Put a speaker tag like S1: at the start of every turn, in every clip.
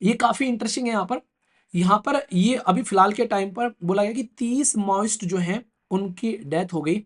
S1: ये काफी इंटरेस्टिंग है। यहाँ पर ये अभी फिलहाल के टाइम पर बोला गया कि 30 माओइस्ट जो हैं उनकी डेथ हो गई।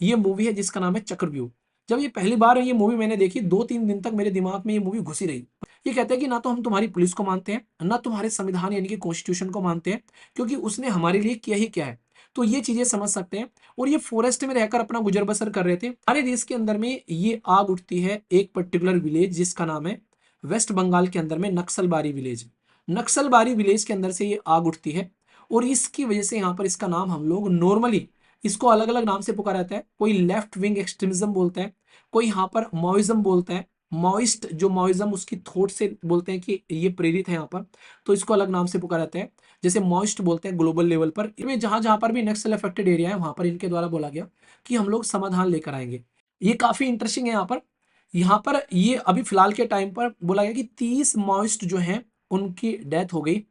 S1: ये मूवी है जिसका नाम है चक्रव्यूह। जब ये पहली बार ये मूवी मैंने देखी, 2-3 दिन तक मेरे दिमाग में ये मूवी घुसी रही। ये कहते हैं कि ना तो हम तुम्हारी पुलिस को मानते हैं, ना तुम्हारे संविधान यानी कि कॉन्स्टिट्यूशन को मानते हैं, क्योंकि उसने हमारे लिए किया ही क्या है। तो ये चीजें समझ सकते हैं। और ये फॉरेस्ट में रहकर अपना गुजर बसर कर रहे थे। हमारे देश के अंदर में ये आग उठती है एक पर्टिकुलर विलेज जिसका नाम है वेस्ट बंगाल के अंदर में नक्सलबारी विलेज। नक्सलबारी विलेज के अंदर से ये आग उठती है। और इसकी वजह से यहाँ पर इसका नाम हम लोग नॉर्मली इसको अलग अलग नाम से पुकारा जाता है। कोई लेफ्ट विंग एक्सट्रीमिज्म बोलता है, कोई यहाँ पर माओइज्म बोलता है। माओइस्ट जो माओइज्म उसकी थॉट से बोलते हैं कि ये प्रेरित है यहाँ पर, तो इसको अलग नाम से पुकारा जाता है। जैसे माओइस्ट बोलते हैं ग्लोबल लेवल पर। इनमें जहां जहां पर भी नक्सल अफेक्टेड एरिया है वहां पर इनके द्वारा बोला गया कि हम लोग समाधान लेकर आएंगे। ये काफी इंटरेस्टिंग है। यहाँ पर ये अभी फिलहाल के टाइम पर बोला गया कि 30 माओइस्ट जो हैं उनकी डेथ हो गई।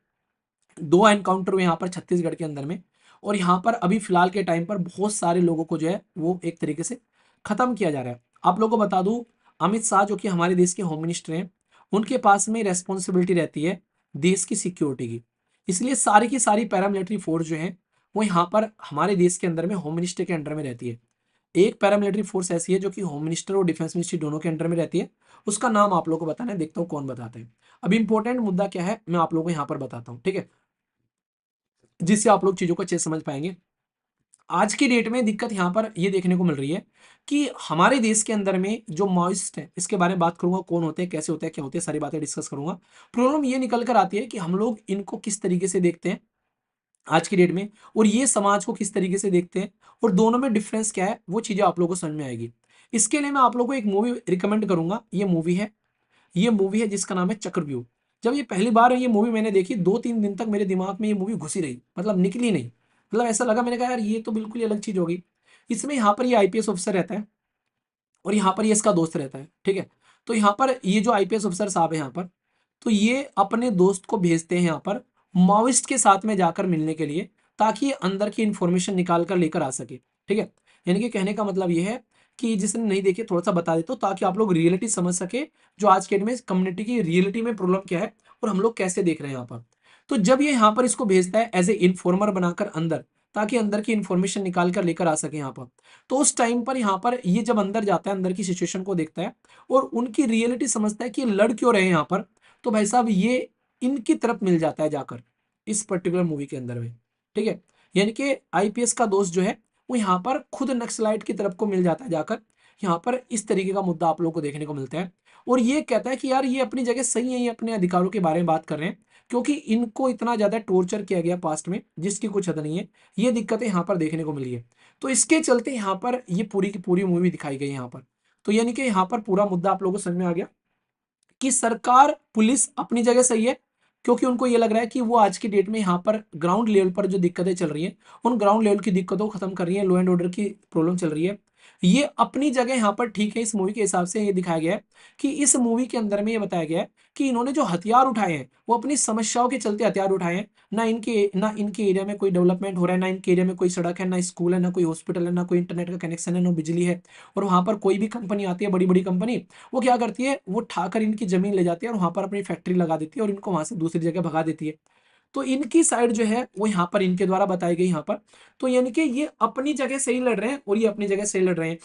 S1: 2 एनकाउंटर हुए यहाँ पर छत्तीसगढ़ के अंदर में। और यहाँ पर अभी फिलहाल के टाइम पर बहुत सारे लोगों को जो है वो एक तरीके से खत्म किया जा रहा है। आप लोगों को बता दूं, अमित शाह जो कि हमारे देश के होम मिनिस्टर हैं, उनके पास में रेस्पॉन्सिबिलिटी रहती है देश की सिक्योरिटी की। इसलिए सारी की सारी पैरामिलिट्री फोर्स जो है वो यहाँ पर हमारे देश के अंदर में होम मिनिस्टर के अंडर में रहती है। एक पैरामिलिट्री फोर्स ऐसी है जो कि होम मिनिस्टर और डिफेंस मिनिस्ट्री दोनों के अंडर में रहती है। उसका नाम आप लोगों को बताना है, देखता हूँ कौन बताते हैं। अभी इंपॉर्टेंट मुद्दा क्या है मैं आप लोगों को यहाँ पर बताता हूँ, ठीक है, जिससे आप लोग चीजों को अच्छे से समझ पाएंगे। आज की डेट में दिक्कत यहाँ पर ये देखने को मिल रही है कि हमारे देश के अंदर में जो माओइस्ट है, इसके बारे में बात करूंगा, कौन होते हैं, कैसे होते हैं, क्या होते हैं, सारी बातें डिस्कस करूंगा। प्रॉब्लम ये निकल कर आती है कि हम लोग इनको किस तरीके से देखते हैं आज की डेट में, और ये समाज को किस तरीके से देखते हैं, और दोनों में डिफरेंस क्या है, वो चीजें आप लोगों को समझ में आएगी। इसके लिए मैं आप लोगों को एक मूवी रिकमेंड करूंगा। ये मूवी है जिसका नाम है चक्रव्यूह। जब ये पहली बार ये मूवी मैंने देखी, 2-3 दिन तक मेरे दिमाग में ये मूवी घुसी रही, मतलब निकली नहीं। मतलब ऐसा लगा, मैंने कहा यार ये तो बिल्कुल ही अलग चीज होगी। इसमें यहाँ पर ये आईपीएस ऑफिसर रहता है और यहाँ पर ये इसका दोस्त रहता है, ठीक है। तो यहाँ पर ये जो आईपीएस ऑफिसर साहब है यहाँ पर, तो ये अपने दोस्त को भेजते हैं यहाँ पर माओइस्ट के साथ में जाकर मिलने के लिए, ताकि ये अंदर की इंफॉर्मेशन निकाल कर लेकर आ सके, ठीक है। यानी कि कहने का मतलब ये है कि जिसने नहीं देखे थोड़ा सा बता देता हूँ ताकि आप लोग रियलिटी समझ सके, जो आज के डेट में कम्युनिटी की रियलिटी में प्रॉब्लम क्या है और हम लोग कैसे देख रहे हैं यहाँ पर। तो जब ये यहाँ पर इसको भेजता है एज ए इन्फॉर्मर बनाकर अंदर, ताकि अंदर की इंफॉर्मेशन निकाल कर लेकर आ सके यहाँ पर, तो उस टाइम पर यहाँ पर ये जब अंदर जाता है, अंदर की सिचुएशन को देखता है और उनकी रियलिटी समझता है कि ये लड़ क्यों रहे हैं यहाँ पर, तो भाई साहब ये इनकी तरफ मिल जाता है जाकर इस पर्टिकुलर मूवी के अंदर में, ठीक है। यानी कि आईपीएस का दोस्त जो है वो यहाँ पर खुद नक्सलाइट की तरफ को मिल जाता है जाकर। यहाँ पर इस तरीके का मुद्दा आप लोगों को देखने को मिलता है। और ये कहता है कि यार ये अपनी जगह सही है, ये अपने अधिकारों के बारे में बात कर रहे हैं, क्योंकि इनको इतना ज्यादा टॉर्चर किया गया पास्ट में जिसकी कुछ हद नहीं है। ये दिक्कतें यहाँ पर देखने को मिली है। तो इसके चलते यहाँ पर ये पूरी की पूरी मूवी दिखाई गई है यहाँ पर। तो यानी कि यहाँ पर पूरा मुद्दा आप लोगों को समझ में आ गया कि सरकार पुलिस अपनी जगह सही है, क्योंकि उनको ये लग रहा है कि वो आज की डेट में यहाँ पर ग्राउंड लेवल पर जो दिक्कतें चल रही हैं उन ग्राउंड लेवल की दिक्कतों को खत्म कर रही है, लॉ एंड ऑर्डर की प्रॉब्लम चल रही है। ये अपनी जगह यहाँ पर ठीक है। इस मूवी के हिसाब से ये दिखाया गया है कि इस मूवी के अंदर में ये बताया गया है कि इन्होंने जो हथियार उठाए हैं वो अपनी समस्याओं के चलते हथियार उठाए हैं। ना इनके एरिया में कोई डेवलपमेंट हो रहा है, ना इनके एरिया में कोई सड़क है, ना स्कूल है, ना कोई हॉस्पिटल है, ना कोई इंटरनेट का कनेक्शन है, ना बिजली है। और वहां पर कोई भी कंपनी आती है, बड़ी बड़ी कंपनी, वो क्या करती है, वो ठाकर इनकी जमीन ले जाती है और वहां पर अपनी फैक्ट्री लगा देती है और इनको वहां से दूसरी जगह भगा देती है। तो इनकी साइड जो है वो यहाँ पर इनके द्वारा बताई गई यहाँ पर। तो यानी कि ये अपनी जगह सही लड़ रहे हैं और ये अपनी जगह सही लड़ रहे हैं।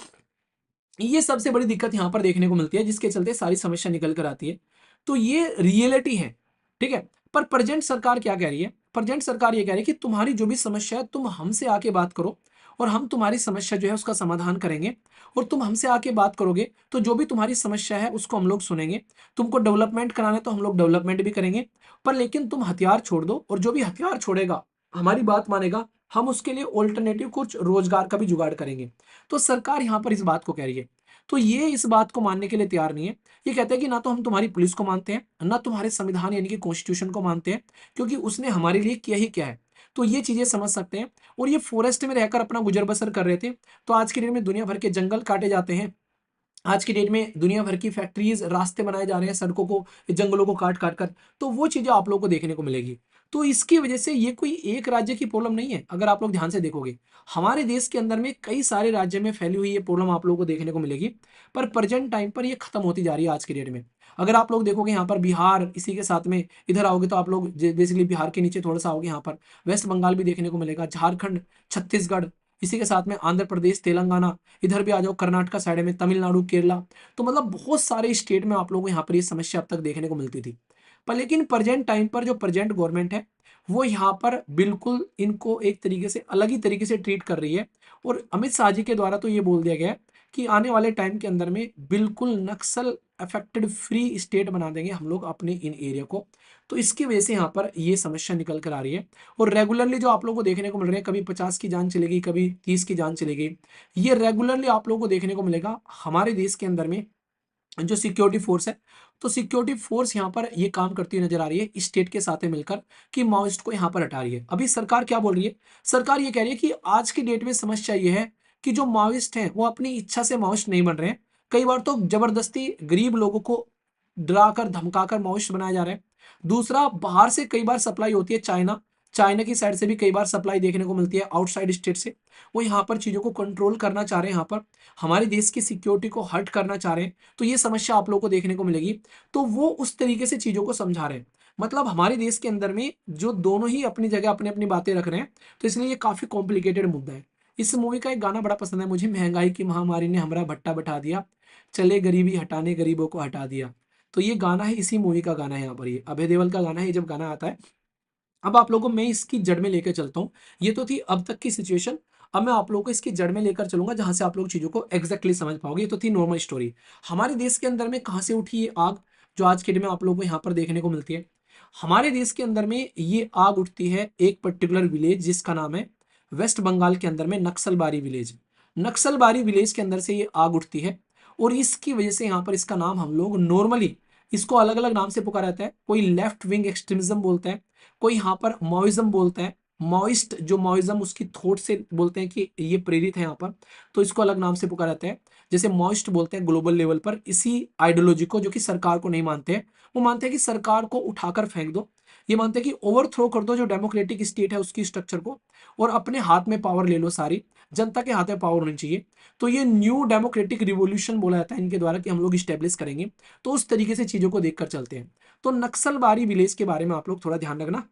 S1: ये सबसे बड़ी दिक्कत यहाँ पर देखने को मिलती है, जिसके चलते सारी समस्या निकल कर आती है। तो ये रियलिटी है, ठीक है। पर प्रेजेंट सरकार क्या कह रही है, प्रेजेंट सरकार ये कह रही है कि तुम्हारी जो भी समस्या है तुम हमसे आके बात करो और हम तुम्हारी समस्या जो है उसका समाधान करेंगे। और तुम हमसे आके बात करोगे तो जो भी तुम्हारी समस्या है उसको हम लोग सुनेंगे। तुमको डेवलपमेंट कराना है तो हम लोग डेवलपमेंट भी करेंगे, पर लेकिन तुम हथियार छोड़ दो, और जो भी हथियार छोड़ेगा हमारी बात मानेगा, हम उसके लिए ऑल्टरनेटिव कुछ रोजगार का भी जुगाड़ करेंगे। तो सरकार यहाँ पर इस बात को कह रही है। तो ये इस बात को मानने के लिए तैयार नहीं है। ये कहते हैं कि ना तो हम तुम्हारी पुलिस को मानते हैं, ना तुम्हारे संविधान यानी कि कॉन्स्टिट्यूशन को मानते हैं, क्योंकि उसने हमारे लिए किया ही क्या है। तो ये चीजें समझ सकते हैं। और ये फॉरेस्ट में रहकर अपना गुजर बसर कर रहे थे। तो आज के डेट में दुनिया भर के जंगल काटे जाते हैं। आज की डेट में दुनिया भर की फैक्ट्रीज, रास्ते बनाए जा रहे हैं सड़कों को, जंगलों को काट काट कर। तो वो चीजें आप लोगों को देखने को मिलेगी। तो इसकी वजह से ये कोई एक राज्य की प्रॉब्लम नहीं है। अगर आप लोग ध्यान से देखोगे, हमारे देश के अंदर में कई सारे राज्य में फैली हुई ये प्रॉब्लम आप लोगों को देखने को मिलेगी, पर प्रेजेंट टाइम पर ये खत्म होती जा रही है आज के डेट में। अगर आप लोग देखोगे यहाँ पर बिहार, इसी के साथ में इधर आओगे तो आप लोग बेसिकली बिहार के नीचे थोड़ा सा आओगे, यहाँ पर वेस्ट बंगाल भी देखने को मिलेगा, झारखंड, छत्तीसगढ़, इसी के साथ में आंध्र प्रदेश, तेलंगाना, इधर भी आ जाओ कर्नाटका साइड में, तमिलनाडु, केरला। तो मतलब बहुत सारे स्टेट में आप लोगों को यहाँ पर ये समस्या अब तक देखने को मिलती थी। पर लेकिन प्रेजेंट टाइम पर जो प्रेजेंट गवर्नमेंट है, वो यहाँ पर बिल्कुल इनको एक तरीके से अलग ही तरीके से ट्रीट कर रही है। और अमित शाह जी के द्वारा तो ये बोल दिया गया है कि आने वाले टाइम के अंदर में बिल्कुल नक्सल अफेक्टेड फ्री स्टेट बना देंगे हम लोग अपने इन एरिया को। तो इसकी वजह से यहाँ पर ये समस्या निकल कर आ रही है। और रेगुलरली जो आप लोगों को देखने को मिल रहे हैं, कभी 50 की जान चलेगी, कभी 30 की जान चलेगी, ये रेगुलरली आप लोगों को देखने को मिलेगा हमारे देश के अंदर में जो सिक्योरिटी फोर्स है। तो सिक्योरिटी फोर्स यहाँ पर ये काम करती हुई नजर आ रही है स्टेट के साथ में मिलकर, कि माओइस्ट को यहाँ पर हटा रही है। अभी सरकार क्या बोल रही है? सरकार ये कह रही है कि आज की डेट में समस्या ये है कि जो माओइस्ट हैं वो अपनी इच्छा से माओइस्ट नहीं बन रहे हैं। कई बार तो जबरदस्ती गरीब लोगों को डराकर धमकाकर माओइस्ट बनाया जा रहा है। दूसरा, बाहर से कई बार सप्लाई होती है, चाइना चाइना की साइड से भी कई बार सप्लाई देखने को मिलती है आउटसाइड स्टेट से। वो यहाँ पर चीजों को कंट्रोल करना चाह रहे हैं, यहाँ पर हमारे देश की सिक्योरिटी को हर्ट करना चाह रहे हैं। तो ये समस्या आप लोगों को देखने को मिलेगी। तो वो उस तरीके से चीजों को समझा रहे हैं। मतलब हमारे देश के अंदर में जो दोनों ही अपनी जगह अपनी अपनी बातें रख रहे हैं, तो इसलिए ये काफी कॉम्प्लिकेटेड मुद्दा है। इस मूवी का एक गाना बड़ा पसंद है मुझे, महंगाई की महामारी ने हमारा भट्टा बैठा दिया, चले गरीबी हटाने गरीबों को हटा दिया। तो ये गाना है, इसी मूवी का गाना है, यहाँ पर ये अभय देओल का गाना है। ये जब गाना आता है, अब आप लोगों को मैं इसकी जड़ में लेकर चलता हूँ। ये तो थी अब तक की सिचुएशन। अब मैं आप लोगों को इसकी जड़ में लेकर चलूंगा, जहां से आप लोग चीजों को एग्जैक्टली समझ पाओगे। ये तो थी नॉर्मल स्टोरी। हमारे देश के अंदर में कहाँ से उठी ये आग, जो आज के दिन में आप लोगों को यहाँ पर देखने को मिलती है? हमारे देश के अंदर में ये आग उठती है एक पर्टिकुलर विलेज जिसका नाम है वेस्ट बंगाल के अंदर में नक्सलबारी विलेज। नक्सलबारी विलेज के अंदर से ये आग उठती है। और इसकी वजह से यहाँ पर इसका नाम हम लोग नॉर्मली इसको अलग अलग नाम से पुकारा जाता है। कोई लेफ्ट विंग एक्सट्रीमिज्म बोलता है, कोई यहाँ पर माओइज्म बोलता है। माओइस्ट जो माओइज्म उसकी थॉट से बोलते हैं कि ये प्रेरित है यहाँ पर, तो इसको अलग नाम से पुकारा जाता है। जैसे माओइस्ट बोलते हैं ग्लोबल लेवल पर इसी आइडियोलॉजी को, जो कि सरकार को नहीं मानते हैं। वो मानते हैं कि सरकार को उठाकर फेंक दो। ये मानते हैं कि ओवरथ्रो कर दो जो डेमोक्रेटिक स्टेट है उसकी स्ट्रक्चर को, और अपने हाथ में पावर ले लो, सारी जनता के हाथ में पावर होनी चाहिए। तो ये न्यू डेमोक्रेटिक रिवॉल्यूशन बोला जाता है इनके द्वारा कि हम लोग स्टेब्लिश करेंगे। तो उस तरीके से चीजों को देखकर चलते हैं। तो नक्सलबारी विलेज के बारे में आप लोग थोड़ा ध्यान रखना,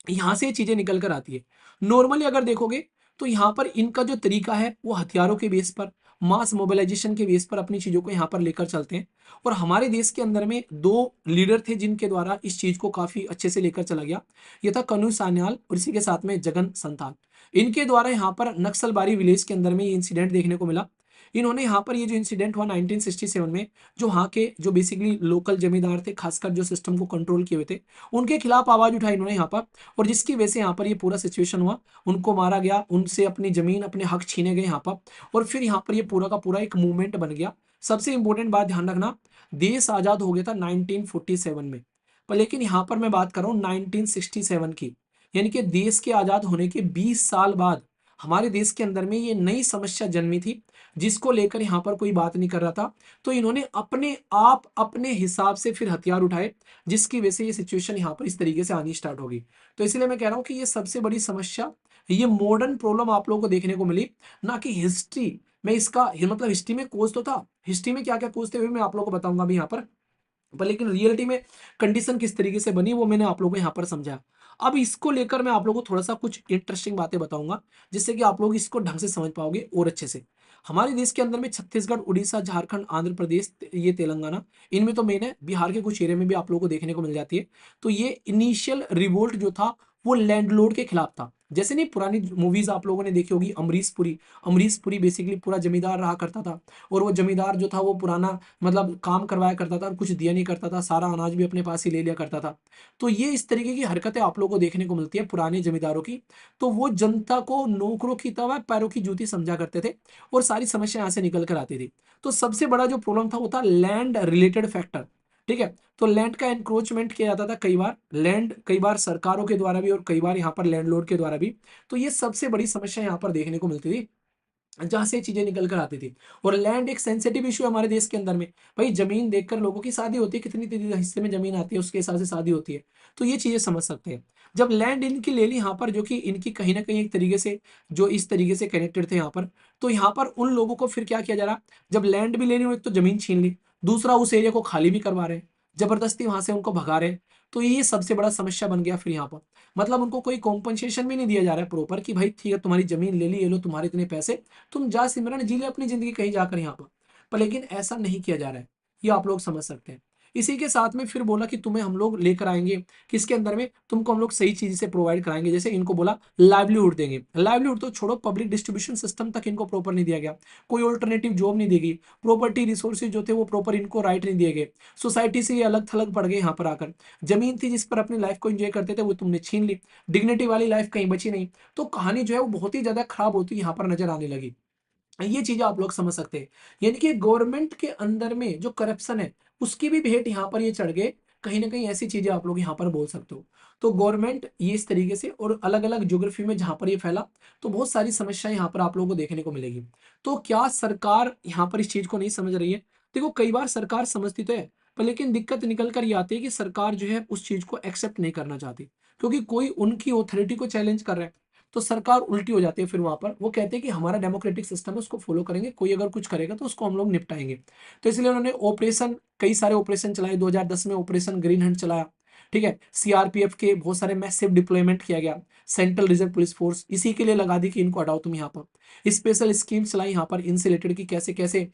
S1: यहाँ से ये चीजें निकल कर आती है। नॉर्मली अगर देखोगे तो यहाँ पर इनका जो तरीका है वो हथियारों के बेस पर, मास मोबिलाइजेशन के बेस पर अपनी चीजों को यहाँ पर लेकर चलते हैं। और हमारे देश के अंदर में दो लीडर थे जिनके द्वारा इस चीज को काफी अच्छे से लेकर चला गया। ये था कनु सान्याल और इसी के साथ में जगन संथाल। इनके द्वारा यहाँ पर नक्सलबारी विलेज के अंदर में ये इंसिडेंट देखने को मिला। इन्होंने यहाँ पर ये जो इंसिडेंट हुआ 1967 में, जो वहाँ के जो बेसिकली लोकल जमींदार थे, खासकर जो सिस्टम को कंट्रोल किए हुए थे, उनके खिलाफ आवाज उठाई इन्होंने यहाँ पर। और जिसकी वजह से यहाँ पर ये पूरा सिचुएशन हुआ, उनको मारा गया, उनसे अपनी जमीन अपने हक छीने गए यहाँ पर। और फिर यहाँ पर ये पूरा का पूरा एक मूवमेंट बन गया। सबसे इंपॉर्टेंट बात ध्यान रखना, देश आजाद हो गया था 1947 में, पर लेकिन यहाँ पर मैं बात कर रहा हूँ 1967 की। यानी कि देश के आजाद होने के 20 साल बाद हमारे देश के अंदर में ये नई समस्या जन्मी थी, जिसको लेकर यहाँ पर कोई बात नहीं कर रहा था। तो इन्होंने अपने आप अपने हिसाब से फिर हथियार उठाए, जिसकी वजह से ये सिचुएशन यहाँ पर इस तरीके से आनी स्टार्ट होगी। तो इसलिए मैं कह रहा हूँ कि ये सबसे बड़ी समस्या, ये मॉडर्न प्रॉब्लम आप लोगों को देखने को मिली, ना कि हिस्ट्री में इसका मतलब हिस्ट्री में कोज तो था, हिस्ट्री में क्या क्या कोज थे वो मैं आप लोगों को बताऊंगा अभी यहाँ पर लेकिन रियलिटी में कंडीशन किस तरीके से बनी वो मैंने आप लोगों को यहाँ पर समझाया। अब इसको लेकर मैं आप लोगों को थोड़ा सा कुछ इंटरेस्टिंग बातें बताऊंगा, जिससे कि आप लोग इसको ढंग से समझ पाओगे और अच्छे से। हमारे देश के अंदर में छत्तीसगढ़, उड़ीसा, झारखंड, आंध्र प्रदेश, ये तेलंगाना, इनमें तो मेन है, बिहार के कुछ एरिया में भी आप लोगों को देखने को मिल जाती है। तो ये इनिशियल रिवोल्ट जो था वो लैंडलॉर्ड के खिलाफ था। जैसे नहीं पुरानी मूवीज आप लोगों ने देखी होगी, अमरीश पुरी बेसिकली पूरा जमींदार रहा करता था। और वो जमींदार जो था वो पुराना मतलब काम करवाया करता था और कुछ दिया नहीं करता था, सारा अनाज भी अपने पास ही ले लिया करता था। तो ये इस तरीके की हरकतें आप लोगों को देखने को मिलती है पुराने जमींदारों की। तो वो जनता को नौकरों की तरह पैरों की जूती समझा करते थे, और सारी समस्या यहाँ से निकल कर आती थी। तो सबसे बड़ा जो प्रॉब्लम था वो था लैंड रिलेटेड फैक्टर। ठीक है, तो लैंड का एनक्रोचमेंट किया जाता था कई बार, लैंड कई बार सरकारों के द्वारा भी और कई बार यहाँ पर लैंडलॉर्ड के द्वारा भी। तो ये सबसे बड़ी समस्या यहाँ पर देखने को मिलती थी, जहां से चीजें निकल कर आती थी। और लैंड एक सेंसिटिव इशू है हमारे देश के अंदर में। भाई जमीन देखकर लोगों की शादी होती है, कितनी हिस्से में जमीन आती है उसके हिसाब से शादी होती है। तो ये चीजें समझ सकते हैं। जब लैंड इनकी ले ली यहाँ पर, जो कि इनकी कहीं ना कहीं एक तरीके से जो इस तरीके से कनेक्टेड थे यहाँ पर, तो यहाँ पर उन लोगों को फिर क्या किया जा रहा, जब लैंड भी ले ली, एक तो जमीन छीन ली, दूसरा उस एरिया को खाली भी करवा रहे हैं, जबरदस्ती वहां से उनको भगा रहे हैं। तो ये सबसे बड़ा समस्या बन गया फिर यहाँ पर। मतलब उनको कोई कॉम्पनसेशन भी नहीं दिया जा रहा है प्रॉपर, कि भाई ठीक है तुम्हारी जमीन ले ली, ये लो तुम्हारे इतने पैसे, तुम जा सिमरन जी ले अपनी जिंदगी कहीं जाकर यहाँ पर लेकिन ऐसा नहीं किया जा रहा है, ये आप लोग समझ सकते हैं। इसी के साथ में फिर बोला कि तुम्हें हम लोग लेकर आएंगे किसके अंदर में, तुमको हम लोग सही चीज से प्रोवाइड कराएंगे, जैसे इनको बोला लाइवलीहुड देंगे। लाइवलीहुड तो छोड़ो, पब्लिक डिस्ट्रीब्यूशन सिस्टम तक इनको प्रॉपर नहीं दिया गया, कोई ऑल्टरनेटिव जॉब नहीं दी गई, प्रॉपर्टी रिसोर्सेज जो थे वो प्रॉपर इनको राइट नहीं दिए गए, सोसाइटी से ये अलग थलग पड़ गए यहाँ पर आकर। जमीन थी जिस पर अपनी लाइफ को एंजॉय करते थे वो तुमने छीन ली, डिग्निटी वाली लाइफ कहीं बची नहीं। तो कहानी जो है वो बहुत ही ज्यादा खराब होती यहाँ पर नजर आने लगी। ये चीजें आप लोग समझ सकते हैं। यानी कि गवर्नमेंट के अंदर में जो करप्शन है उसकी भी भेंट यहाँ पर ये चढ़ गए, कहीं ना कहीं ऐसी चीजें आप लोग यहाँ पर बोल सकते हो। तो गवर्नमेंट ये इस तरीके से, और अलग अलग ज्योग्राफी में जहां पर ये फैला, तो बहुत सारी समस्याएं यहाँ पर आप लोगों को देखने को मिलेगी। तो क्या सरकार यहाँ पर इस चीज को नहीं समझ रही है? देखो कई बार सरकार समझती तो है, पर लेकिन दिक्कत निकल कर ये आती है कि सरकार जो है उस चीज को एक्सेप्ट नहीं करना चाहती, क्योंकि कोई उनकी ऑथोरिटी को चैलेंज कर रहा है। तो सरकार उल्टी हो जाती है फिर वहां पर, वो कहते हैं कि हमारा डेमोक्रेटिक सिस्टम है उसको फॉलो करेंगे, कोई अगर कुछ करेगा तो उसको हम लोग निपटाएंगे। तो इसलिए उन्होंने ऑपरेशन, कई सारे ऑपरेशन चलाए। 2010 में ऑपरेशन ग्रीन हंट चलाया, ठीक है। सीआरपीएफ के बहुत सारे मैसिव डिप्लॉयमेंट किया गया, सेंट्रल रिजर्व पुलिस फोर्स इसी के लिए लगा दी कि इनको हटाओ तुम यहाँ पर। स्पेशल स्कीम चलाई यहाँ पर इनसे रिलेटेड की कैसे कैसे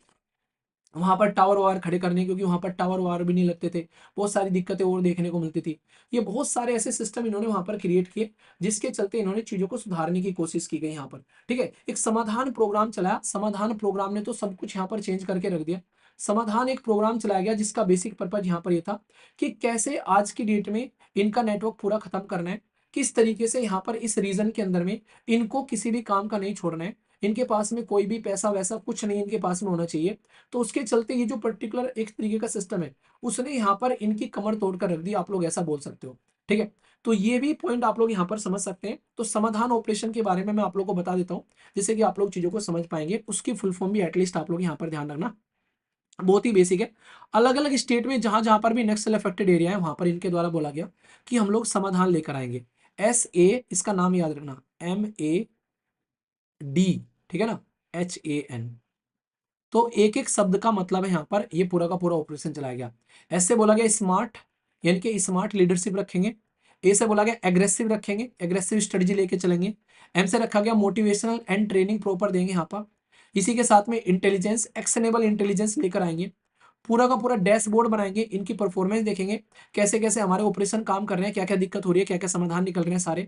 S1: वहां पर टावर वार खड़े करने, क्योंकि वहां पर टावर वार भी नहीं लगते थे, बहुत सारी दिक्कतें और देखने को मिलती थी। ये बहुत सारे ऐसे सिस्टम इन्होंने वहां पर क्रिएट किए, जिसके चलते इन्होंने चीजों को सुधारने की कोशिश की गई यहाँ पर, ठीक है। एक समाधान प्रोग्राम चलाया, समाधान प्रोग्राम ने तो सब कुछ यहाँ पर चेंज करके रख दिया। समाधान एक प्रोग्राम चलाया गया जिसका बेसिक पर्पज यहाँ पर यह था कि कैसे आज की डेट में इनका नेटवर्क पूरा खत्म करना है, किस तरीके से यहाँ पर इस रीजन के अंदर में इनको किसी भी काम का नहीं छोड़ना है, इनके पास में कोई भी पैसा वैसा कुछ नहीं इनके पास में होना चाहिए। तो उसके चलते ये जो पर्टिकुलर एक तरीके का सिस्टम है उसने यहाँ पर इनकी कमर तोड़ कर रख दी, आप लोग ऐसा बोल सकते हो, ठीक है। तो ये भी पॉइंट आप लोग यहाँ पर समझ सकते हैं। तो समाधान ऑपरेशन के बारे में मैं आप लोग को बता देता हूँ, जिससे कि आप लोग चीजों को समझ पाएंगे। उसकी फुल फॉर्म भी एटलीस्ट आप लोग यहाँ पर ध्यान रखना, बहुत ही बेसिक है। अलग अलग स्टेट में जहां जहां पर भी नक्सल अफेक्टेड एरिया है वहां पर इनके द्वारा बोला गया कि हम लोग समाधान लेकर आएंगे। SA, इसका नाम याद रखना, MAD, ठीक है ना, HAN। तो एक एक शब्द का मतलब है यहाँ पर, ये पूरा का पूरा ऑपरेशन चलाया गया। ऐसे बोला गया स्मार्ट, यानी कि स्मार्ट लीडरशिप रखेंगे। ए से बोला गया एग्रेसिव रखेंगे, एग्रेसिव स्ट्रेटजी लेके चलेंगे। एम से रखा गया मोटिवेशनल एंड ट्रेनिंग प्रॉपर देंगे यहाँ पर। इसी के साथ में इंटेलिजेंस, एक्शनेबल इंटेलिजेंस लेकर आएंगे। पूरा का पूरा डैशबोर्ड बनाएंगे, इनकी परफॉर्मेंस देखेंगे, कैसे कैसे हमारे ऑपरेशन काम कर रहे हैं, क्या क्या दिक्कत हो रही है, क्या क्या समाधान निकल रहे हैं सारे।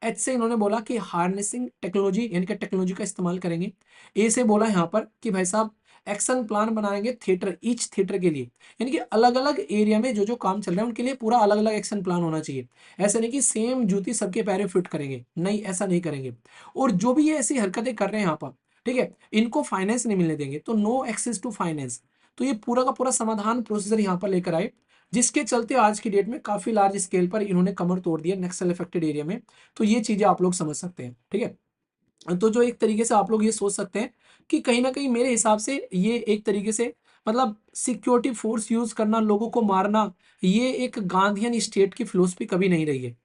S1: एच से इन्होंने बोला कि हार्नेसिंग टेक्नोलॉजी, यानी कि टेक्नोलॉजी का इस्तेमाल करेंगे। ए से बोला यहाँ पर कि भाई साहब एक्शन प्लान बनाएंगे थिएटर, ईच थिएटर के लिए, यानी कि अलग अलग एरिया में जो जो काम चल रहा है उनके लिए पूरा अलग अलग एक्शन प्लान होना चाहिए। ऐसा नहीं कि सेम जूती सबके पैरों फिट करेंगे, नहीं ऐसा नहीं करेंगे। और जो भी ये ऐसी हरकतें कर रहे हैं यहाँ पर, ठीक है, इनको फाइनेंस नहीं मिलने देंगे, तो नो एक्सेस टू फाइनेंस। तो ये पूरा का पूरा समाधान प्रोसीजर यहाँ पर लेकर आए, जिसके चलते आज की डेट में काफी लार्ज स्केल पर इन्होंने कमर तोड़ दिया नक्सल अफेक्टेड एरिया में। तो ये चीजें आप लोग समझ सकते हैं, ठीक है। तो जो एक तरीके से आप लोग ये सोच सकते हैं कि कहीं ना कहीं मेरे हिसाब से ये एक तरीके से, मतलब सिक्योरिटी फोर्स यूज करना, लोगों को मारना, ये एक गांधीयन स्टेट की फिलोसफी कभी नहीं रही है।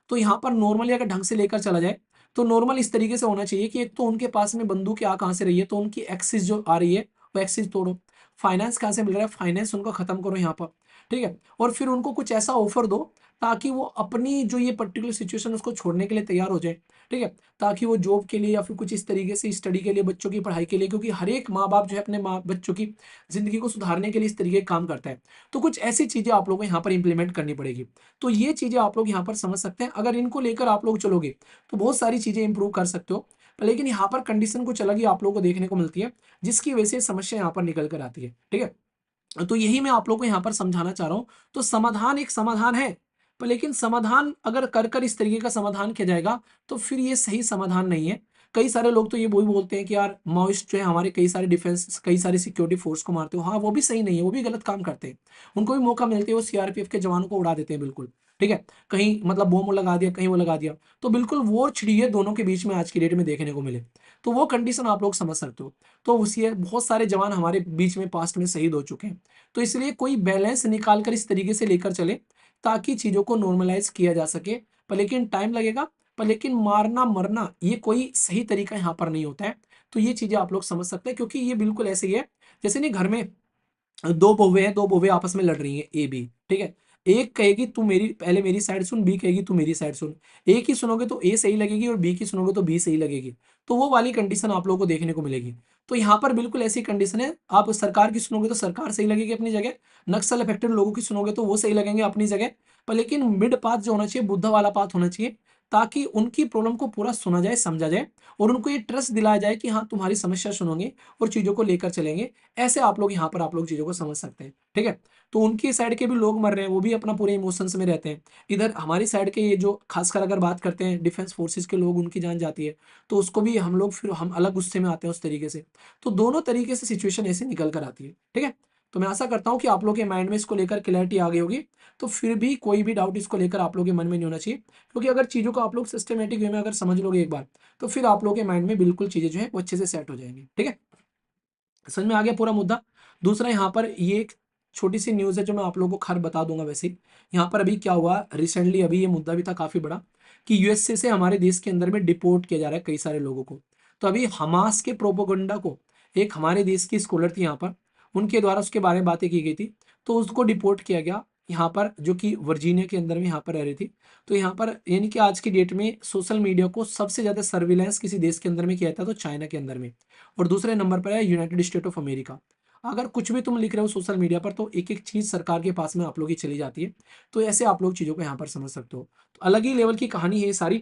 S1: तो यहाँ पर नॉर्मली अगर ढंग से लेकर चला जाए तो नॉर्मल इस तरीके से होना चाहिए कि एक तो उनके पास में बंदूक आ कहाँ से रही है, तो उनकी एक्सिस जो आ रही है वो एक्सिस तोड़ो। फाइनेंस कहाँ से मिल रहा है, फाइनेंस उनको खत्म करो यहाँ पर, ठीक है। और फिर उनको कुछ ऐसा ऑफर दो ताकि वो अपनी जो ये पर्टिकुलर सिचुएशन उसको छोड़ने के लिए तैयार हो जाए, ठीक है। ताकि वो जॉब के लिए या फिर कुछ इस तरीके से स्टडी के लिए, बच्चों की पढ़ाई के लिए, क्योंकि हर एक माँ बाप जो है अपने माँ बच्चों की जिंदगी को सुधारने के लिए इस तरीके का काम करता है। तो कुछ ऐसी चीजें आप लोगों को यहाँ पर इंप्लीमेंट करनी पड़ेगी। तो ये चीजें आप लोग यहाँ पर समझ सकते हैं, अगर इनको लेकर आप लोग चलोगे तो बहुत सारी चीजें इंप्रूव कर सकते हो। लेकिन यहाँ पर कंडीशन कुछ अलग ही आप लोगों को देखने को मिलती है, जिसकी वजह से समस्या यहाँ पर निकल कर आती है, ठीक है। तो यही मैं आप लोगों को यहाँ पर समझाना चाह रहा हूँ। तो समाधान एक समाधान है, पर लेकिन समाधान अगर कर कर इस तरीके का समाधान किया जाएगा तो फिर ये सही समाधान नहीं है। कई सारे लोग तो ये वही बोलते हैं कि यार माओइस्ट जो है हमारे कई सारे डिफेंस, कई सारे सिक्योरिटी फोर्स को मारते हो। हाँ वो भी सही नहीं है, वो भी गलत काम करते हैं। उनको भी मौका मिलते है वो सीआरपीएफ के जवानों को उड़ा देते हैं, बिल्कुल, ठीक है। कहीं मतलब बम लगा दिया, कहीं वो लगा दिया, तो बिल्कुल वॉर छिड़ी है दोनों के बीच में आज की डेट में देखने को मिले। तो वो कंडीशन आप लोग समझ सकते हो। तो उसी बहुत सारे जवान हमारे बीच में पास्ट में शहीद हो चुके हैं। तो इसलिए कोई बैलेंस निकाल कर इस तरीके से लेकर चले ताकि चीजों को नॉर्मलाइज किया जा सके। पर लेकिन टाइम लगेगा, पर लेकिन मारना मरना ये कोई सही तरीका यहाँ पर नहीं होता है। तो ये चीजें आप लोग समझ सकते हैं, क्योंकि ये बिल्कुल ऐसे ही है जैसे नहीं घर में दो बहुएं हैं, दो बहुएं आपस में लड़ रही हैं, ए बी, ठीक है। एक कहेगी तू मेरी पहले मेरी साइड सुन, बी कहेगी तू मेरी साइड सुन। ए की सुनोगे तो ए सही लगेगी और बी की सुनोगे तो बी सही लगेगी। तो वो वाली कंडीशन आप लोगों को देखने को मिलेगी। तो यहाँ पर बिल्कुल ऐसी कंडीशन है, आप सरकार की सुनोगे तो सरकार सही लगेगी अपनी जगह, नक्सल अफेक्टेड लोगों की सुनोगे तो वो सही लगेंगे अपनी जगह। पर लेकिन मिड पाथ जो होना चाहिए, बुद्धा वाला पाथ होना चाहिए, ताकि उनकी प्रॉब्लम को पूरा सुना जाए, समझा जाए और उनको ये ट्रस्ट दिलाया जाए कि हाँ तुम्हारी समस्या सुनोगे और चीजों को लेकर चलेंगे। ऐसे आप लोग यहाँ पर आप लोग चीजों को समझ सकते हैं, ठीक है। तो उनकी साइड के भी लोग मर रहे हैं, वो भी अपना पूरे इमोशंस में रहते हैं। इधर हमारी साइड के ये जो खासकर अगर बात करते हैं डिफेंस फोर्सेस के लोग, उनकी जान जाती है तो उसको भी हम लोग फिर हम अलग गुस्से में आते हैं उस तरीके से। तो दोनों तरीके से सिचुएशन ऐसे निकल कर आती है, ठीक है। तो मैं आशा करता हूँ कि आप लोग के माइंड में इसको लेकर क्लैरिटी आ गई होगी। तो फिर भी कोई भी डाउट इसको लेकर आप लोग के मन में नहीं होना चाहिए, क्योंकि अगर चीज़ों को आप लोग सिस्टमेटिक वे में अगर समझ लोगे एक बार, तो फिर आप लोग के माइंड में बिल्कुल चीज़ें जो है वो अच्छे से सेट हो जाएंगी, ठीक है। समझ में आ गया पूरा मुद्दा। दूसरा यहाँ पर ये एक छोटी सी न्यूज़ है जो मैं आप लोगों को खैर बता दूंगा। वैसे ही यहाँ पर अभी क्या हुआ रिसेंटली, अभी ये मुद्दा भी था काफ़ी बड़ा, कि यूएसए से हमारे देश के अंदर में डिपोर्ट किया जा रहा है कई सारे लोगों को। तो अभी हमास के प्रोपोगंडा को एक हमारे देश की स्कॉलर थी यहाँ पर, उनके द्वारा उसके बारे में बातें की गई थी, तो उसको डिपोर्ट किया गया यहाँ पर, जो कि वर्जीनिया के अंदर में यहाँ पर रह रही थी। तो यहाँ पर यानी कि आज की डेट में सोशल मीडिया को सबसे ज़्यादा सर्विलेंस किसी देश के अंदर में किया जाता है तो चाइना के अंदर में, और दूसरे नंबर पर है यूनाइटेड स्टेट ऑफ अमेरिका। अगर कुछ भी तुम लिख रहे हो सोशल मीडिया पर तो एक एक चीज़ सरकार के पास में आप लोग की चली जाती है। तो ऐसे आप लोग चीज़ों को यहाँ पर समझ सकते हो। तो अलग ही लेवल की कहानी है ये सारी,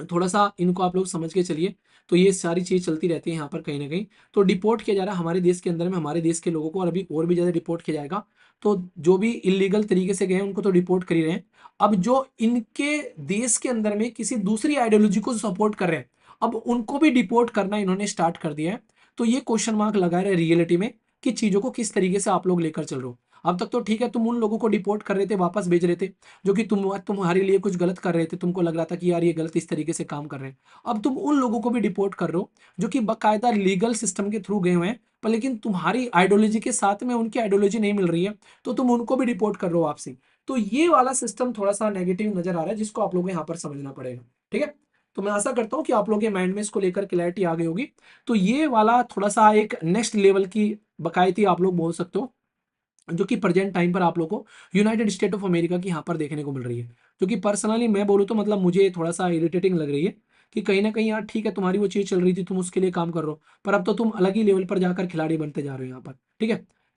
S1: थोड़ा सा इनको आप लोग समझ के चलिए। तो ये सारी चीज़ चलती रहती है यहाँ पर कहीं ना कहीं। तो डिपोर्ट किया जा रहा है हमारे देश के अंदर में हमारे देश के लोगों को, और अभी और भी ज़्यादा डिपोर्ट किया जाएगा। तो जो भी इलीगल तरीके से गए हैं उनको तो डिपोर्ट कर ही रहे हैं। अब जो इनके देश के अंदर में किसी दूसरी आइडियोलॉजी को सपोर्ट कर रहे हैं, अब उनको भी डिपोर्ट करना इन्होंने स्टार्ट कर दिया है। तो ये क्वेश्चन मार्क लगा रहे रियलिटी में कि चीज़ों को किस तरीके से आप लोग लेकर चल रहे हो। अब तक तो ठीक है, तुम उन लोगों को डिपोर्ट कर रहे थे, वापस भेज रहे थे जो कि तुम्हारे लिए कुछ गलत कर रहे थे, तुमको लग रहा था कि यार ये गलत इस तरीके से काम कर रहे हैं। अब तुम उन लोगों को भी डिपोर्ट कर रहे हो जो कि बकायदा लीगल सिस्टम के थ्रू गए हुए हैं, पर लेकिन तुम्हारी आइडियोलॉजी के साथ में उनकी आइडियोलॉजी नहीं मिल रही है, तो तुम उनको भी डिपोर्ट कर रहे हो आपसे। तो ये वाला सिस्टम थोड़ा सा नेगेटिव नजर आ रहा है, जिसको आप लोगों को यहाँ पर समझना पड़ेगा, ठीक है। तो मैं आशा करता हूँ कि आप लोगों के माइंड में इसको लेकर क्लैरिटी आ गई होगी। तो ये वाला थोड़ा सा एक नेक्स्ट लेवल की बकायदी आप लोग बोल सकते हो, जो कि प्रेजेंट टाइम पर आप लोगों को यूनाइटेड स्टेट ऑफ अमेरिका की यहाँ पर देखने को मिल रही है। जो कि पर्सनली मैं बोलूँ तो मतलब मुझे थोड़ा सा इरिटेटिंग लग रही है कि कहीं ना कहीं यार ठीक है, तुम्हारी वो चीज़ चल रही थी, तुम उसके लिए काम कर रहे हो, पर अब तो तुम अलग ही लेवल पर जाकर खिलाड़ी बनते जा रहे हो यहाँ पर, ठीक है।